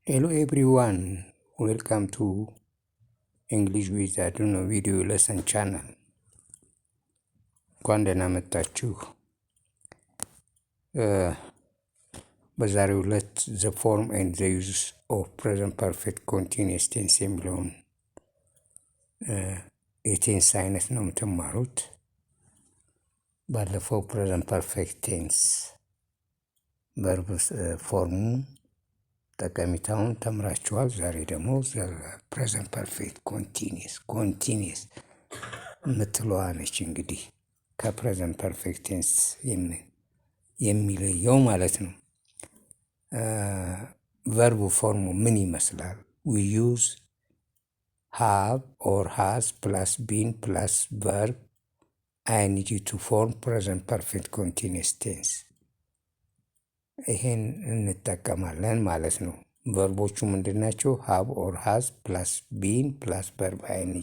Hello everyone, welcome to English with Aduno video lesson channel. እንኳን ደህና መጣችሁ። በዛሬው ዕለት the form and the use of present perfect continuous tense የሚለውን የቴንስ አይነት ነው የምትማሩት። ባለፈው present perfect tense verb ፎርሙ ጠቀሜታውን ተምራችኋል። ዛሬ ደግሞ present perfect continuous የምትለዋ ነች እንግዲህ ከፕሬዘንት ፐርፌክት ቴንስ የሚለየው ማለት ነው። ቨርቡ ፎርሙ ምን ይመስላል? we use have or has plus been plus verb ing to form present perfect continuous tense ይሄን እንጠቀማለን ማለት ነው። ቨርቦቹ ምንድናቸው? have or has plus been plus verb ing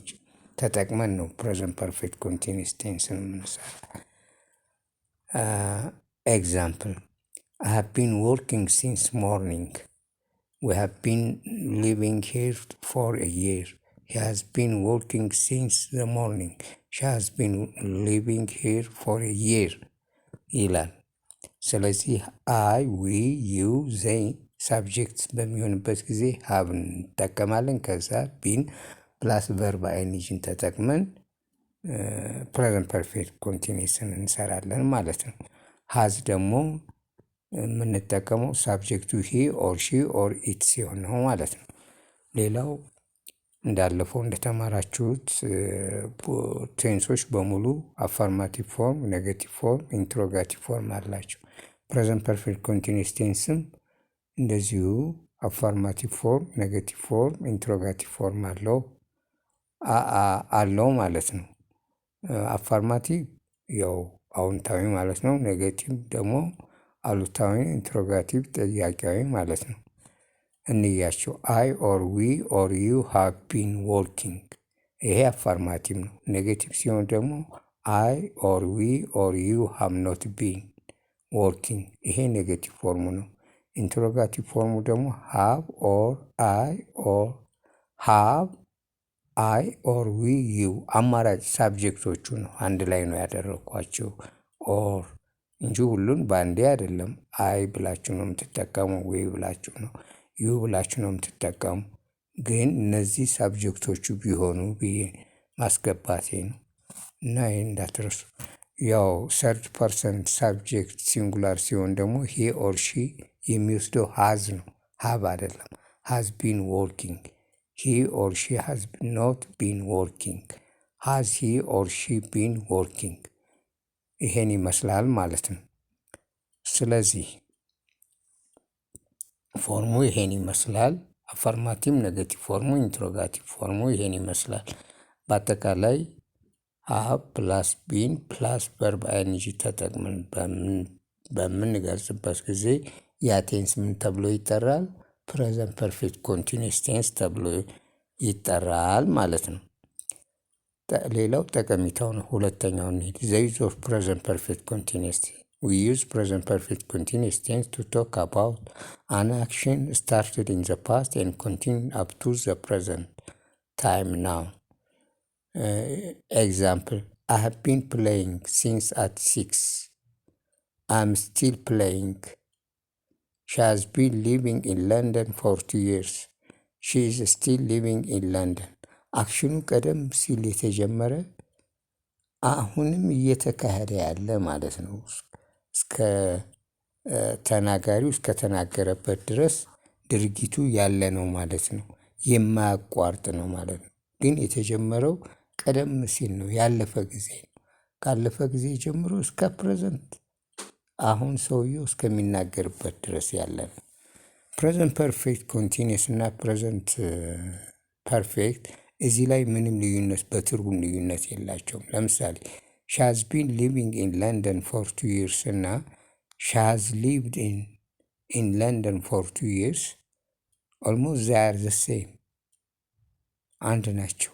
ተጠቅመን ነው present perfect continuous tense የምንሰራ። ኤግዛምፕል I have been working since morning. We have been living here for a year. He has been working since the morning. She has been living here for a year ይላል። ስለዚህ አይ ዊ ዩ ዘይ ሳብጀክት በሚሆንበት ጊዜ ሀብ እንጠቀማለን። ከዛ ቢን ፕላስ ቨርብ አይንጅን ተጠቅመን ፕሬዘንት ፐርፌክት ኮንቲኒስን እንሰራለን ማለት ነው። ሀዝ ደግሞ የምንጠቀመው ሳብጀክቱ ሂ ኦር ሺ ኦር ኢት ሲሆን ነው ማለት ነው። ሌላው እንዳለፈው እንደተማራችሁት ቴንሶች በሙሉ አፋርማቲቭ ፎርም፣ ኔጌቲቭ ፎርም፣ ኢንትሮጋቲቭ ፎርም አላቸው። ፕሬዘንት ፐርፌክት ኮንቲኒስ ቴንስም እንደዚሁ አፋርማቲቭ ፎርም፣ ኔጌቲቭ ፎርም፣ ኢንትሮጋቲቭ ፎርም አለው ማለት ነው። አፋርማቲቭ ያው አዎንታዊ ማለት ነው። ኔጌቲቭ ደግሞ አሉታዊ፣ ኢንትሮጋቲቭ ጥያቄያዊ ማለት ነው። እንያቸው። አይ ኦር ዊ ኦር ዩ ሃቭ ቢን ወርኪንግ ይሄ አፋርማቲቭ ነው። ኔጌቲቭ ሲሆን ደግሞ አይ ኦር ዊ ኦር ዩ ሃቭ ኖት ቢን ወርኪንግ ይሄ ኔጌቲቭ ፎርሙ ነው። ኢንትሮጋቲቭ ፎርሙ ደግሞ ሃቭ ኦር አይ ኦር ሃቭ አይ ኦር ዊ ዩ አማራጭ ሳብጀክቶቹ ነው አንድ ላይ ነው ያደረኳቸው ኦር እንጂ ሁሉን በአንዴ አይደለም። አይ ብላችሁ ነው የምትጠቀሙ፣ ወይ ብላችሁ ነው፣ ዩ ብላችሁ ነው የምትጠቀሙ። ግን እነዚህ ሳብጀክቶቹ ቢሆኑ ብዬ ማስገባቴ ነው እና ይህን እንዳትረሱ። ያው ሰርድ ፐርሰንት ሳብጀክት ሲንጉላር ሲሆን ደግሞ ሂ ኦር ሺ የሚወስደው ሃዝ ነው፣ ሃብ አይደለም። ሃዝ ቢን ወርኪንግ፣ ሂ ኦር ሺ ሃዝ ኖት ቢን ወርኪንግ። ሃዝ ሂ ኦር ሺ ቢን ወርኪንግ ይሄን ይመስላል ማለት ነው። ስለዚህ ፎርሙ ይሄን ይመስላል። አፈርማቲቭ፣ ኔጌቲቭ ፎርሙ፣ ኢንትሮጋቲቭ ፎርሙ ይሄን ይመስላል። በአጠቃላይ ሃቭ ፕላስ ቢን ፕላስ ቨርብ አይንጂ ተጠቅመን በምንገልጽበት ጊዜ ያ ቴንስ ምን ተብሎ ይጠራል? ፕሬዘንት ፐርፌክት ኮንቲኒስ ቴንስ ተብሎ ይጠራል ማለት ነው። ሌላው ጠቀሜታው ነው። ሁለተኛው እንሂድ። ዘ ዩዝ ኦፍ ፕሬዘንት ፐርፌክት ኮንቲኒስ we use present perfect continuous tense to talk about an action started in the past and continued up to the present time now. Example, I have been playing since at 6. I'm still playing. She has been living in London for 2 years. She is still living in London. አክሽኑ ቀደም ሲል የተጀመረ አሁንም እየተካሄደ ያለ ማለት ነው። እስከ ተናጋሪው እስከተናገረበት ድረስ ድርጊቱ ያለ ነው ማለት ነው። የማያቋርጥ ነው ማለት ነው። ግን የተጀመረው ቀደም ሲል ነው፣ ያለፈ ጊዜ ነው። ካለፈ ጊዜ ጀምሮ እስከ ፕሬዘንት አሁን ሰውየው እስከሚናገርበት ድረስ ያለ ነው። ፕሬዘንት ፐርፌክት ኮንቲኒየስ እና ፕሬዘንት ፐርፌክት እዚህ ላይ ምንም ልዩነት በትርጉም ልዩነት የላቸውም። ለምሳሌ she has been living in London for 2 years እና she has lived in London for 2 years almost they are the same አንድ ናቸው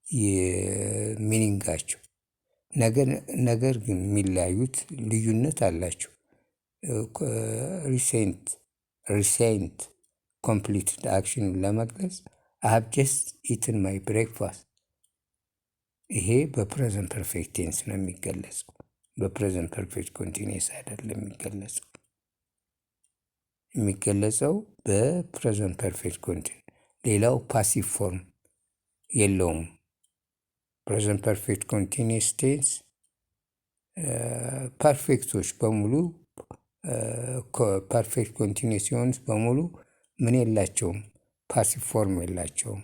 የሚኒንጋቸው። ነገር ግን የሚለያዩት ልዩነት አላቸው። ሪሴንት ኮምፕሊትድ አክሽንን ለመግለጽ አይ ሃቭ ጀስት ኢትን ማይ ብሬክፋስት። ይሄ በፕሬዘንት ፐርፌክት ቴንስ ነው የሚገለጸው፣ በፕሬዘንት ፐርፌክት ኮንቲኒየስ አይደለም የሚገለጸው በፕሬዘንት ፐርፌክት ኮንቲኒየስ። ሌላው ፓሲቭ ፎርም የለውም። ፕሬዘንት ፐርፌክት ኮንቲኒየስ ቴንስ ፐርፌክቶች በሙሉ ፐርፌክት ኮንቲኒየስ የሆኑት በሙሉ ምን የላቸውም? ፓሲቭ ፎርም የላቸውም።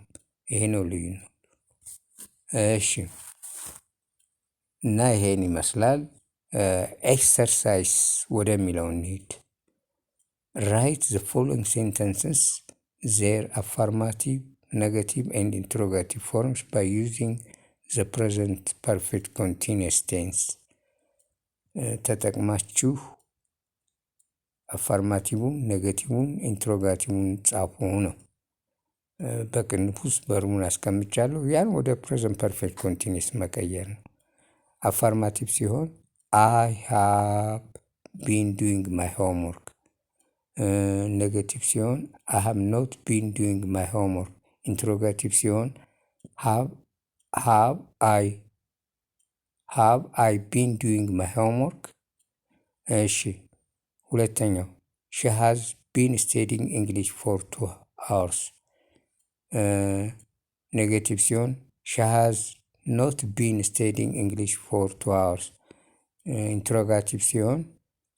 ይሄ ነው ልዩነቱ። እሺ፣ እና ይሄን ይመስላል። ኤክሰርሳይዝ ወደሚለው እንሂድ። ራይት ዘ ፎሎዊንግ ሴንተንስስ ዜር አፋርማቲቭ ኔጋቲቭ ኤንድ ኢንትሮጋቲቭ ፎርምስ ባይ ዩዚንግ ዘ ፕሬዘንት ፐርፌክት ኮንቲኒየስ ቴንስ። ተጠቅማችሁ አፋርማቲቭን፣ ኔጋቲቭን፣ ኢንትሮጋቲቭን ጻፉ ነው። በቅንፍ ውስጥ በርሙን አስቀምጫለሁ። ያን ወደ ፕሬዘንት ፐርፌክት ኮንቲኒየስ መቀየር ነው። አፋርማቲቭ ሲሆን አይ ሃቭ ቢን ዱይንግ ማይ ሆምወርክ። ኔጋቲቭ ሲሆን አይ ሃቭ ኖት ቢን ዱይንግ ማይ ሆምወርክ። ኢንትሮጋቲቭ ሲሆን ሃቭ አይ ቢን ዱይንግ ማይ ሆምወርክ። እሺ፣ ሁለተኛው ሺ ሃዝ ቢን ስቴዲንግ እንግሊሽ ፎር 2 hours። ኔጌቲቭ ሲሆን ሺ ሃዝ ኖት ቢን ስቴዲንግ እንግሊሽ ፎር 2 hours። ኢንትሮጋቲቭ ሲሆን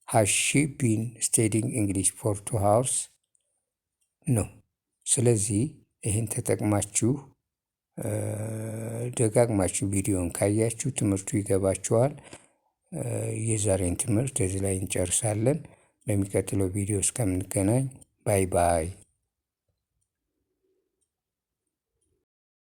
ሃዝ ሺ ቢን ስቴዲንግ እንግሊሽ ፎር 2 hours ነው። ስለዚህ ይህን ተጠቅማችሁ ደጋግማችሁ ቪዲዮን ካያችሁ ትምህርቱ ይገባችኋል። የዛሬን ትምህርት እዚህ ላይ እንጨርሳለን። በሚቀጥለው ቪዲዮ እስከምንገናኝ ባይ ባይ።